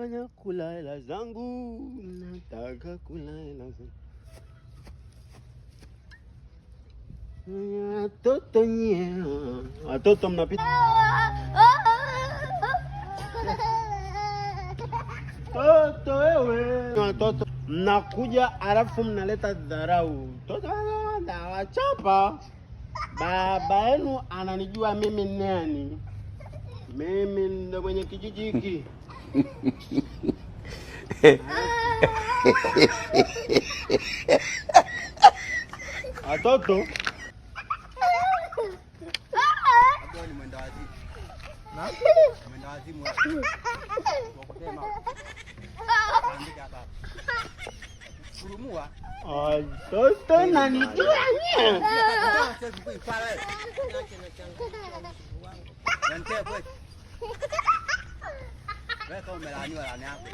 nafanya kula hela zangu, nataka kula hela zangu. Watoto nye, watoto mnapita. Toto wewe, watoto mnakuja alafu mnaleta dharau. Toto nawachapa. Baba yenu ananijua mimi nani? Mimi ndo mwenye kijiji hiki. Watoto ni mwenda wazimu. Na? Mwenda wazimu. Wakutema. Andika hapa. Kurumua. watoto nanijua nye. Nanti apa? Wewe kau melani wala ni aku.